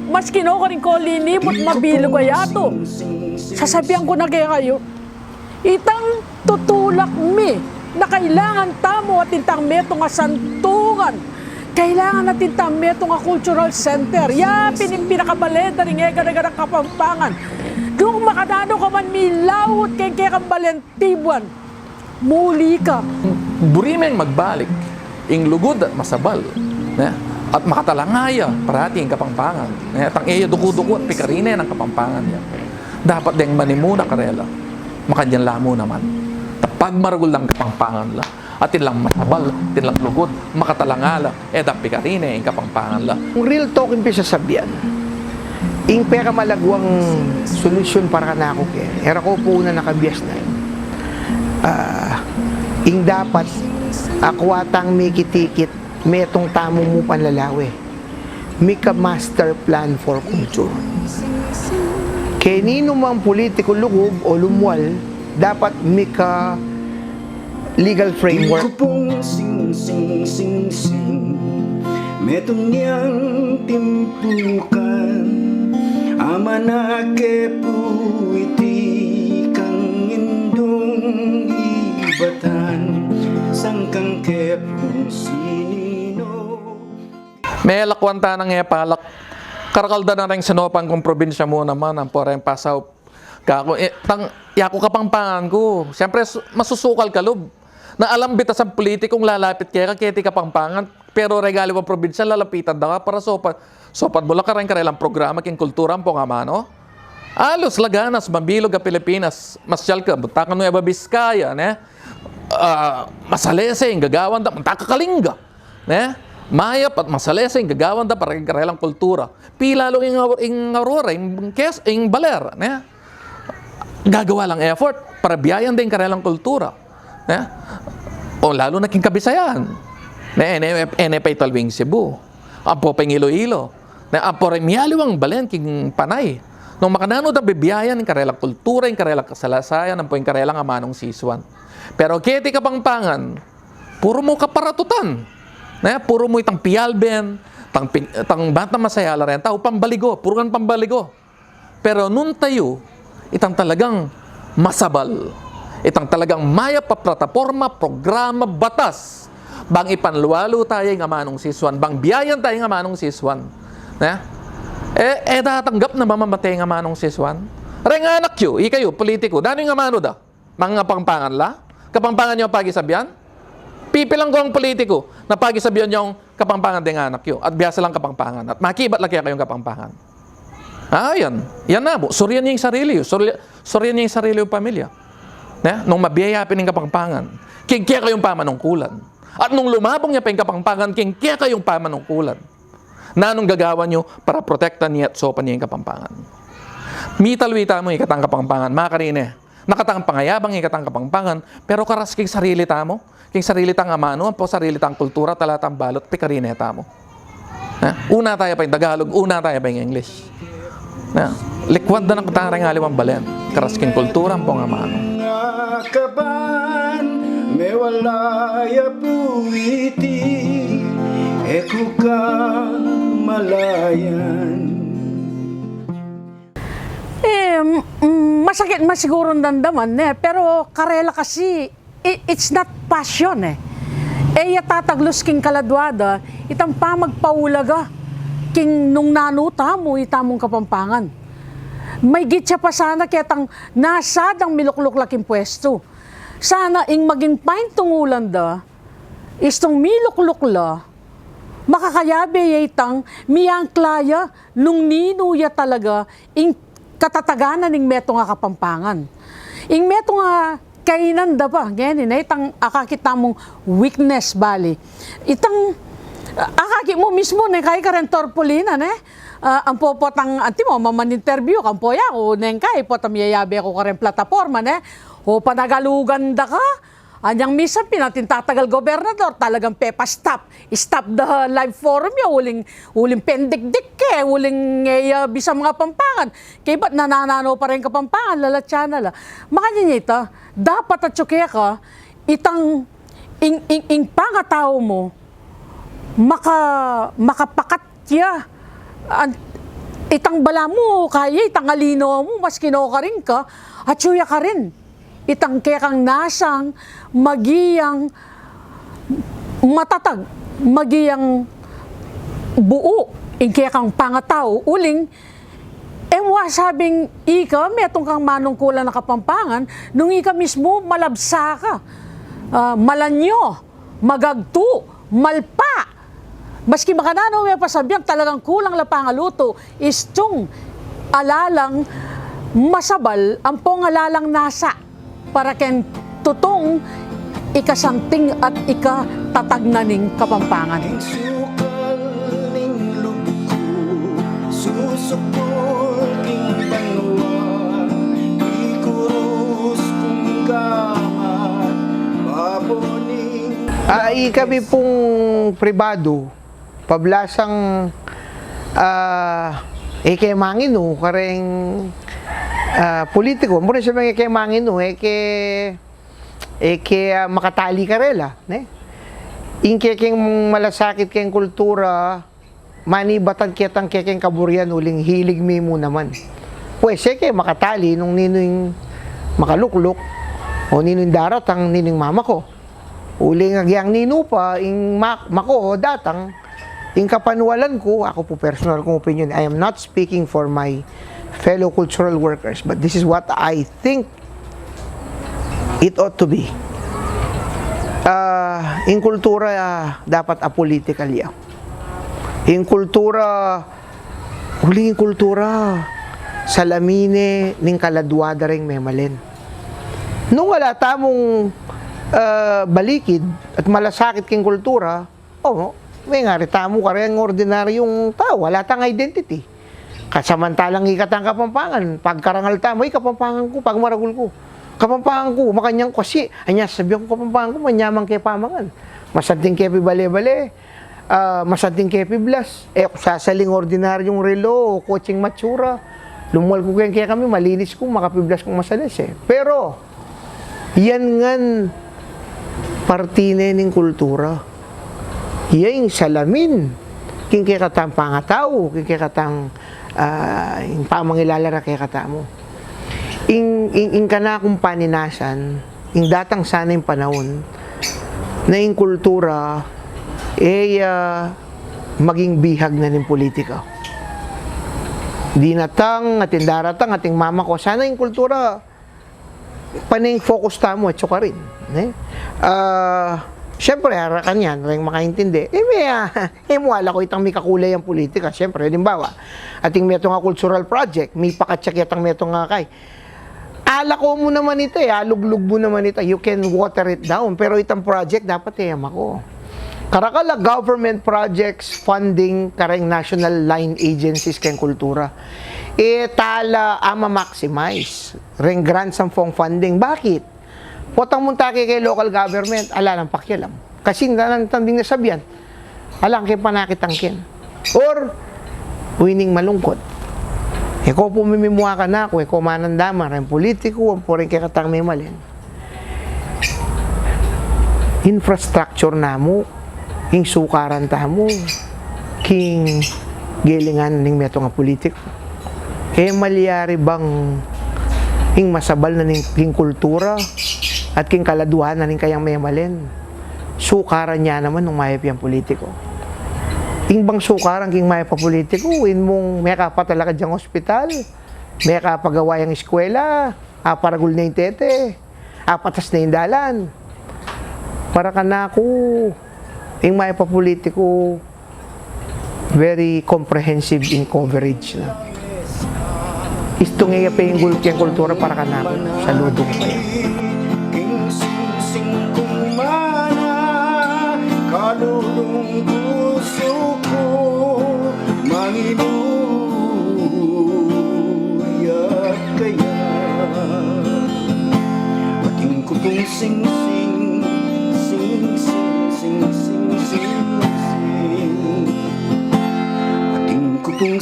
Mas kinukuring ko linimot mabilo kaya to. Sasabihan ko na kaya kayo, itang tutulak mi na kailangan tamo at intang metong nga santungan. Kailangan natin tamo metong nga cultural center. Ya, pinakabalenda rin nga Kapampangan. Doon makadano ka man milawot kay kang balentibuan. Muli ka. Burimeng magbalik, ing lugod at masabal. At makatalangaya, parati ang Kapampangan. Tang iya duku-duku at pikarine ng Kapampangan yan. Dapat ding manimuna karela, makadyan lamo naman. Tapag maragul lang Kapampangan la, at ilang masabal, ilang lugod, makatalangala, da pikarine ang Kapampangan la. Kung real talk yung pisasabihan, ing pera malagwang solusyon para ka na ako kaya. Era ko po na nakabiyas na yun. Ing dapat, akwatang may kitikit, metong tamong mo panlalawi. Make a master plan for culture. Kaya nino mang politiko lugub o lumwal, dapat make a legal framework. Kupong sing sing sing sing, metong niyang timpukan, amanake puiti kang indong ibatan, sangkang kepong sinino. May lakwanta ng epalak. Karakalda na rin sinopang kong probinsya mo naman, ang poreng pasaw. Kako, yako Kapampangan ko. Siyempre, masusukal ka, lub. Na alam bita sa politikong lalapit kaya keti Kapampangan, pero regalo ang probinsya, lalapitan da ka para sopat mo lang ka rin karelang programa king kultura po nga mano. Alos, laganas, mabilog ka Pilipinas, masyal ka, butakan mo yung Biskaya, ne? Masalese, gagawan da, mantakakalinga, ne? Mayap at masalesing gagawan da para karelang kultura. Pilalo ing aurora, ing baler, ne? Gagawa lang effort para biyayan din karelang kultura, ne? O lalo na king Kabisayan, ne? NFA Talwing Cebu, ampo pang Iloilo, ne? Ampo rin miyaliwang balen king Panay. Nung makanano da bibiyayan ing karelang kultura, ing karelang kasalasayan, ampo ing karelang amanong siswan. Pero keti Kapampangan, puro mo kaparatutan. Puro mo itang pialben, tang bata masayala rin, tao pambaligo, puro kan pambaligo. Pero nun tayo, itang talagang masabal, itang talagang maya pa plataforma, programa, batas, bang ipanluwalo tayo ng amanong siswan, bang biyayan tayo ng amanong siswan. Datanggap na mamamatay ng amanong siswan. Reng anak yun, ikayo, politiko, dano yung amano da? Mga Kapampangan la? Kapampangan nyo pagisabihan? Pipilang ko ang politiko na pagisabihan yung Kapampangan din anak yun. At biyasa lang Kapampangan. At makibat lang kaya kayong Kapampangan. Yan. Yan na mo. Suryan niya yung sarili yun. Suryan niya yung sarili yung pamilya. Nung mabiyayapin ng Kapampangan, kaya kayong pamanungkulan. At nung lumabong niya pa yung Kapampangan, kaya kayong pamanungkulan. Na anong gagawa nyo para protektan niya at sopan niya yung Kapampangan. Mitalwita mo ikatang Kapampangan. Mga karine, nakatang pangayabang ikatang Kapampangan, pero karas king sarili tamo. King sarili tang amano, po sarili tang kultura, talatang balot, pikarine tamo. Una tayo pa yung Tagalog, una tayo pa yung English. Likwad na ng tarang aliwang balen. Karas king kultura, po nga amano. Kaban, may walaya puwiti, eko ka malayan. Masakit masiguro dandaman, pero karela kasi, it's not passion, yatataglos king kaladwada, itang pamagpaulaga, king nung nanuta mo, itamong Kapampangan. May gitsa pa sana kaya tang nasadang milukluk laking pwesto. Sana ing maging pain tungulan da, istong milukluk la, makakayabe itang miyang klaya, nung ninuya talaga, ing katataganan ning meto nga Kapampangan. Ing meto nga kainan da pa, ganyan, itang akakita mong weakness, bali. Itang, akakit mo mismo, kaya ka rin torpolina, ang popotang, anti mo, maman-interview, ang poya ko, kaya po, tamiyayabi ako ka rin plataforma, o panagalugan da ka, Anyang misa pinatin tatagal gobernador, talagang pepa stop. Stop the live forum ya, uling pendikdik ke, uling bisa mga Pampangan. Kaya ba't nananano pa rin Kapampangan, lalatya na la. Makanya niya ito, dapat at tsukya ka, itang ing pangatao mo, makapakatya, itang bala mo, kaya itang alino mo, mas kinoka rin ka, at suya ka rin. Itang kaya kang nasang, magiyang matatag, magiyang buo, in kaya kang pangatao, uling, sabing ika, metong kang manungkulan na Kapampangan, nung ika mismo malabsa ka, malanyo, magagto, malpa. Maski makanano may pasabihan, talagang kulang la pangaluto, is tung alalang masabal, ang pong alalang nasa, para ken tutong ikasanting at ikatatag na ning Kapampangan. Sukal ning lubko, susukol king banwa, ikurus kung gamat, mabuning. Kami pong pribado, pablasang kay mangino, kareng politiko, muna siya mga kay mangino, makatali karela, ne? Ingke keng malasakit keng kultura, manibatan kitang kekeng kaburian uling hilig mi mo naman. Pues, kay makatali nung ninuing makaluklok, o ninuing daratang ninuing mama ko. Uling agyang nino pa, ing mako datang, ing kapanwalan ko, ako po personal kong opinion, I am not speaking for my fellow cultural workers, but this is what I think it ought to be. In kultura, dapat apolitical yan. In kultura, huling kultura, salamine, ning kaladwada ring memalin. Nung wala tamong balikid at malasakit king kultura, may nga tamo ka rin ordinaryong tao, wala tang identity. Kasamantalang ikatang Kapampangan, pagkarangal tamo, Kapampangan ko, pagmaragul ko. Kapampangan ko, makanyang kasi, anya sabihan ko Kapampangan ko, manyamang kay pamangan. Masanting kepi bale-bale, masanting kepi blas. Sasaling ordinaryong relo, coaching matsura. Lumual ko kaya kami, malinis ko, makapiblas kong masalis Pero, yan ngan, partine ng kultura. Yan salamin. King kaya katang pangatao, king kaya katang yung pamangilalara kaya katamo. Ing kana kung paninasan, ing datang sana yung panahon, na yung kultura, maging bihag na ng politika. Di natang, ating daratang, ating mama ko, sana yung kultura, paning focus tamo at suka rin. Siyempre, harakan yan, rin makaintindi. Wala ko itang may kakulay ang politika. Siyempre, halimbawa, ating meto nga cultural project, may pakatsak yatang meto nga kay. Ala ko mo naman ito aluglug mo naman ito. You can water it down. Pero itang project, dapat ako. Karakala, government projects, funding, kareng national line agencies kayong kultura. Tala, maximize. Ring grants ang funding. Bakit? Potang muntaki kay local government, ala ng pakialam. Kasi nanantanding nasabihan, ala kay panakitangkin. Or, winning malungkot. Eko pumimimuha ka na ako, eko manandama, rin politiko, ang po rin kay katang may malin. Infrastructure na mo, king sukaran ta mo, king gilingan ning meto nga politiko. Malyari bang king masabal na ning kultura, at king kaladuhan na rin kayang memalin. Sukaran niya naman nung mayap yung politiko. Ing bang sukaran king mayap pa politiko, win mong may kapatalaga dyang ospital, may kapagawa yung eskwela, aparagul na yung tete, apatas na yung dalan. Para ka na ako, ing mayap pa politiko, very comprehensive in coverage na. Isto nga yung kultura para ka na ako, saludo ko kayo. Kalulong puso ko, Mangiluya kaya. Ating kutong sing-sing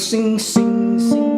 sing sing sing